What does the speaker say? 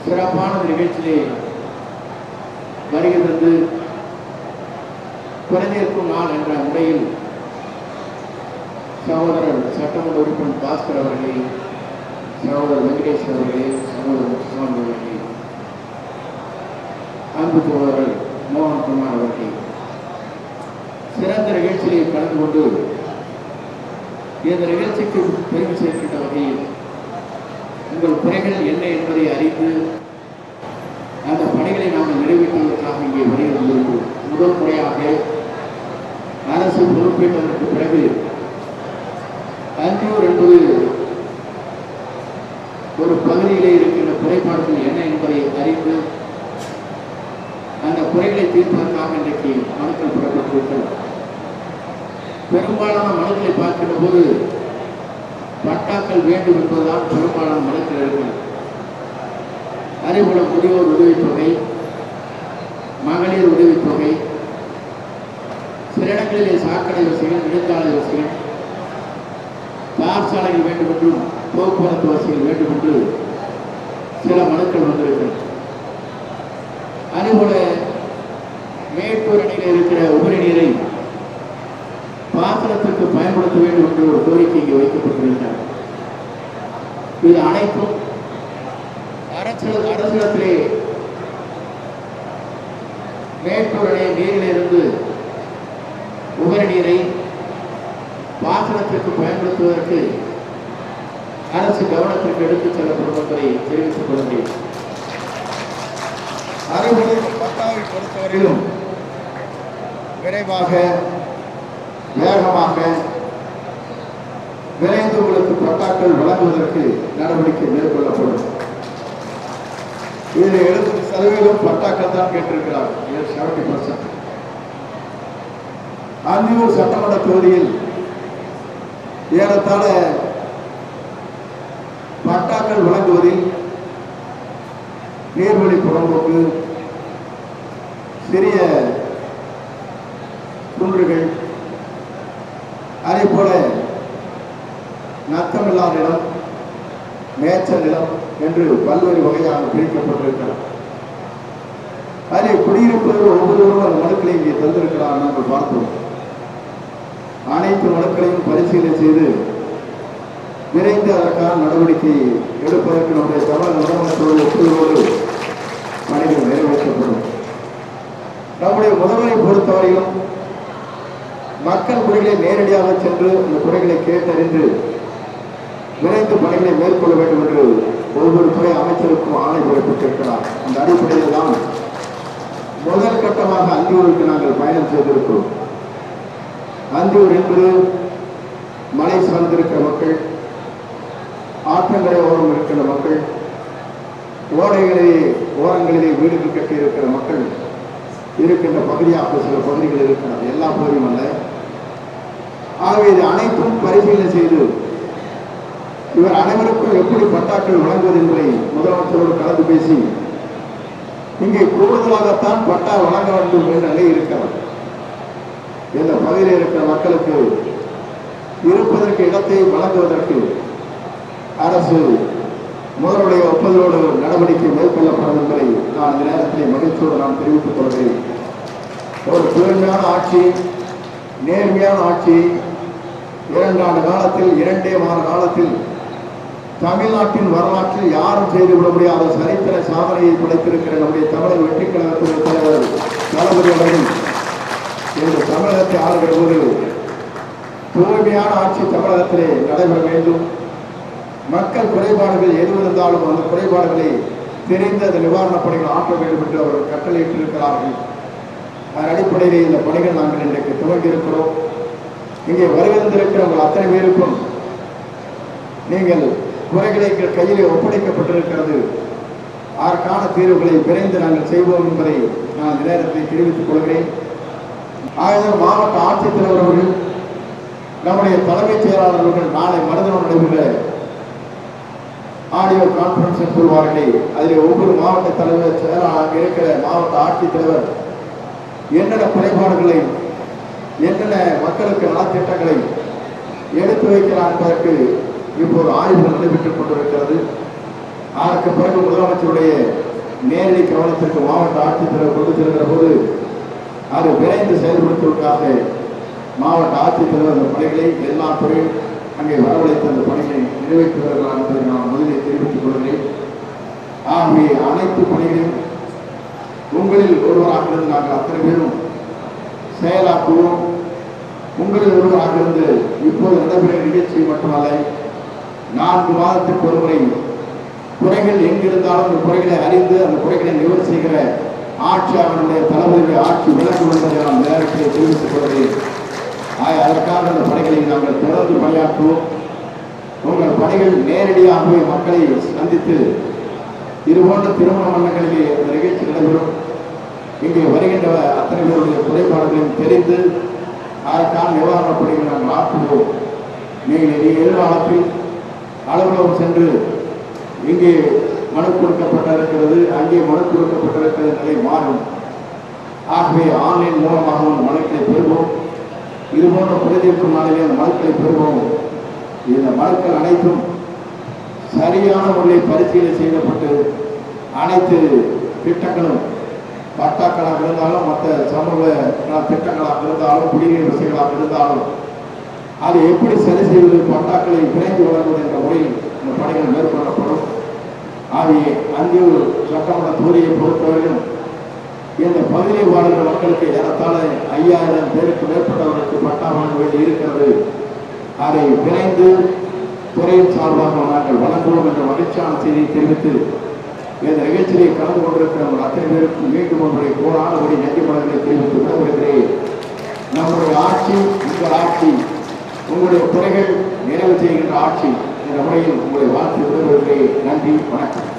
சிறப்பான நிகழ்ச்சியிலே வருகிறது. குறைந்தேற்கும் நாள் என்ற முறையில் சகோதரர் சட்டமன்ற உறுப்பினர் பாஸ்கர் அவர்களே, சகோதரர் வெங்கடேஷ் அவர்களே, சகோதரர் முத்துசாமி அவர்களே, அன்பு சகோதரர் மோகன்குமார் அவர்களே சிறந்த நிகழ்ச்சியை கலந்து கொண்டு இந்த நிகழ்ச்சிக்கு பெருமை சேர்க்கின்ற வகையில் உங்கள் குறைகள் என்ன என்பதை அறிந்து அந்த பணிகளை நாங்கள் நிறைவேற்றுவதற்காக இங்கே வருகிறது. முதல் முறையாக அரசு பொறுப்பேற்றதற்கு பிறகு அந்தியூர் என்பது ஒரு பகுதியிலே இருக்கின்ற குறைபாடுகள் என்ன என்பதை அறிந்து அந்த குறைகளை தீர்ப்பதற்காக இன்றைக்கு மனுக்கள் பெறப்பட்டிருக்கிறது. பெரும்பாலான மனுக்களை பார்க்கின்ற போது பட்டாக்கள் வேண்டும் என்பதுதான் பெரும்பாலான மனுக்கள் இருக்கிறது. அதேபோல முதியோர் உதவித்தொகை, மகளிர் உதவித்தொகை, சில இடங்களிலே சாக்கடை வசதிகள், நெடுஞ்சாலை வசதிகள், பாடசாலைகள் வேண்டும் என்றும் போக்குவரத்து வசதிகள் வேண்டும் என்று சில மனுக்கள் வந்திருக்கிறது. அதேபோல மேட்டூர் அணையில் இருக்கிற உபரி நீரை பாசனத்திற்கு பயன்படுத்த வேண்டும் என்று ஒரு கோரிக்கை இங்கே வைக்கப்பட்டிருக்கிறது. இது அனைத்தும் அரசிடத்திலே மேட்டூர் அணை நீரிலிருந்து உபரி நீரை பாசனத்திற்கு பயன்படுத்துவதற்கு அரசு கவனத்திற்கு எடுத்துச் செல்லப்படும் என்பதை தெரிவித்துக் கொள்கிறேன். அதேபோல பட்டாவை பொறுத்தவரையிலும் விரைவாக, வேகமாக, விரைந்து உங்களுக்கு பட்டாக்கள் வழங்குவதற்கு நடவடிக்கை மேற்கொள்ளப்படும். இதில் 70% பட்டாக்கள் தான் கேட்டிருக்கிறார். 70%. அந்தியூர் சட்டமன்ற தொகுதியில் ஏறத்தாழ பட்டாக்கள் வழங்குவதில் நீர்வழி புறம்போக்கு, சிறிய குன்றுகள், அதே போல நத்தமில்லா நிலம், மேய்ச்சல் நிலம் என்று பல்வேறு வகையாக பிரிக்கப்பட்டிருக்கிறார். அதில் குடியிருப்பவர்கள் ஒவ்வொருவரும் மனுக்களை இங்கே தந்திருக்கிறார். நாங்கள் பார்த்தோம். அனைத்து மனுக்களையும் பரிசீலனை செய்து விரைந்து அதற்கான நடவடிக்கை எடுப்பதற்கு நம்முடைய தமிழக முதலமைச்சரோடு ஒப்புதலோடு பணிகள் நிறைவேற்றப்படும். நம்முடைய முதல்வரை பொறுத்தவரையிலும் மக்கள் குறைகளை நேரடியாக சென்று இந்த குறைகளை கேட்டறிந்து விரைந்து பணிகளை மேற்கொள்ள வேண்டும் என்று ஒவ்வொரு துறை அமைச்சருக்கும் ஆணை பிறப்பித்திருக்கிறார். அந்த அடிப்படையில் தான் முதல் கட்டமாக அந்தியூருக்கு நாங்கள் பயணம் செய்திருக்கிறோம். அந்தியூர் என்பது மலை சார்ந்திருக்கிற மக்கள், ஆற்றங்கரை ஓரம் இருக்கிற மக்கள், ஓரங்களிலே வீடுகள் கட்டி இருக்கிற மக்கள் இருக்கின்ற பகுதியாக சில பகுதிகள் இருக்கிறது. எல்லா பகுதியும் அல்ல. ஆகவே இது அனைத்தும் பரிசீலனை செய்து இவர் அனைவருக்கும் எப்படி பட்டாக்கள் வழங்குவது என்பதை முதலமைச்சரோடு கலந்து பேசி இங்கே கூடுதலாகத்தான் பட்டா வழங்க வேண்டும் என்ற நிலை இருக்கிறது. இந்த பகுதியில் இருக்கிற மக்களுக்கு இருப்பதற்கு இடத்தை வழங்குவதற்கு அரசு முதலுடைய ஒப்புதலோடு நடவடிக்கை மேற்கொள்ளப்படும் என்பதை நான் இந்த நேரத்திலே மகிழ்ச்சியோடு நான் தெரிவித்துக் கொள்கிறேன். ஒரு தூய்மையான ஆட்சி, நேர்மையான ஆட்சி 2 ஆண்டு காலத்தில், 2 மாத காலத்தில் தமிழ்நாட்டின் வரலாற்றில் யாரும் செய்துவிட முடியாத சரித்திர சாதனையை படைத்திருக்கிற நம்முடைய தமிழக வெற்றி கழகத்துடைய தலைவர் தளபதி அவர்கள் இந்த தமிழகத்தை ஆளுகிற போது தூய்மையான ஆட்சி தமிழகத்திலே நடைபெற வேண்டும். மக்கள் குறைபாடுகள் எது இருந்தாலும் அந்த குறைபாடுகளை தெரிந்து அந்த நிவாரணப் பணிகள் ஆற்ற வேண்டும் என்று அவர்கள் கட்டளையிட்டிருக்கிறார்கள். அதன் அடிப்படையிலே இந்த பணிகள் நாங்கள் இன்றைக்கு துவங்கியிருக்கிறோம். இங்கே வருகின்றிருக்கிறவர்கள் அத்தனை பேருக்கும் நீங்கள் குறைகளை கையிலே ஒப்படைக்கப்பட்டிருக்கிறது. அதற்கான தீர்வுகளை விரைந்து நாங்கள் செய்வோம் என்பதை நான் இந்த நேரத்தில் தெரிவித்துக் கொள்கிறேன். ஆயிரம் மாவட்ட ஆட்சித்தலைவர் அவர்கள், நம்முடைய தலைமைச் செயலாளர்கள் நாளை மருதனம் நடைபெற ஆடியோ கான்பரன்ஸ் சொல்வார்களே, அதில் ஒவ்வொரு மாவட்ட தலைவர் செயலாளர், அங்கே இருக்கிற மாவட்ட ஆட்சித்தலைவர் என்னென்ன குறைபாடுகளை, என்னென்ன மக்களுக்கு நலத்திட்டங்களை எடுத்து வைக்கிறார் என்பதற்கு இப்போது ஆய்வுகள் நடைபெற்றுக் கொண்டிருக்கிறது. அதற்கு பிறகு முதலமைச்சருடைய நேரடி கவனத்திற்கு மாவட்ட ஆட்சித்தலைவர் கொண்டு செல்கிற போது அது விரைந்து செயல்படுத்துவதற்காக மாவட்ட ஆட்சித்தலைவர் அந்த பணிகளை எல்லா துறையும் அங்கே வரவழைத்து அந்த பணிகளை நிறைவேற்றி வருகிறார் என்பதை நான் முதலில் தெரிவித்துக் கொள்கிறேன். ஆகவே அனைத்து பணிகளையும் உங்களில் ஒருவராக இருந்து நாங்கள் அத்தனை பேரும் செயலாக்குவோம். உங்களில் ஒருவராக இருந்து இப்போது நடைபெறும் நிகழ்ச்சி மட்டுமல்ல, 4 மாதத்திற்கு ஒருமுறை குறைகள் எங்கிருந்தாலும் அந்த குறைகளை அறிந்து அந்த குறைகளை நிவர்த்தி செய்கிற ஆட்சியாளருடைய தளபதியுடைய ஆட்சி விளக்கம் என்பதை நான் நேரத்தில் தெரிவித்துக் கொள்கிறேன். அதற்காக அந்த பணிகளை நாங்கள் தொடர்ந்து பணியாற்றுவோம். உங்கள் பணிகள் நேரடியாகவே மக்களை சந்தித்து இதுபோன்ற திருமண மண்டங்களிலே அந்த நிகழ்ச்சி நடைபெறும். இங்கே வருகின்ற அத்தனை பேருடைய குறைபாடுகளையும் தெரிந்து அதற்கான நிவாரணப் பணிகளை நாங்கள் ஆற்றுவோம். நீங்கள் எதிர்காலத்தில் அலுவலகம் சென்று இங்கே மனு கொடுக்கப்பட்டிருக்கிறது, அங்கே மனு கொடுக்கப்பட்டிருக்கிறது நிலை மாறும். ஆகவே ஆன்லைன் மூலமாக மனுக்களை பெறுவோம். இதுபோன்ற குறைதீர்க்கும் நாளிலே அந்த மனுக்களை பெறுவோம். இந்த மனுக்கள் அனைத்தும் சரியான முறையில் பரிசீலனை செய்யப்பட்டு அனைத்து திட்டங்களும் பட்டாக்களாக இருந்தாலும் மற்ற சமூக திட்டங்களாக இருந்தாலும் குடிநீர் வசதிகளாக இருந்தாலும் அதை எப்படி சரி செய்வது, பட்டாக்களை விரைந்து வழங்குவது என்ற முறையில் இந்த பணிகள் மேற்கொள்ளப்படும். ஆகிய அந்தியூர் சட்டமன்ற தொகுதியை பொறுத்தவரையும் இந்த பகுதியை வாழ்கிற மக்களுக்கு ஏறத்தாழ 5000 பேருக்கு மேற்பட்டவர்களுக்கு பட்டா வழங்குவது இருக்கிறது. அதை விரைந்து துறையின் சார்பாக நாங்கள் வழங்குவோம் என்ற மகிழ்ச்சியான செய்தியை தெரிவித்து இந்த நிகழ்ச்சியை கலந்து கொண்டிருக்கிற அத்தனை பேருக்கு மீண்டும் ஒன்றை கோடான ஒரு நன்றி மலர்களை தெரிவித்து விடவிருக்கிறேன். நம்முடைய ஆட்சி உங்கள் ஆட்சி, உங்களுடைய துறைகள் நிறைவு செய்கின்ற ஆட்சி என்ற முறையில் உங்களை வாழ்த்து விடுவதற்கு நன்றி, வணக்கம்.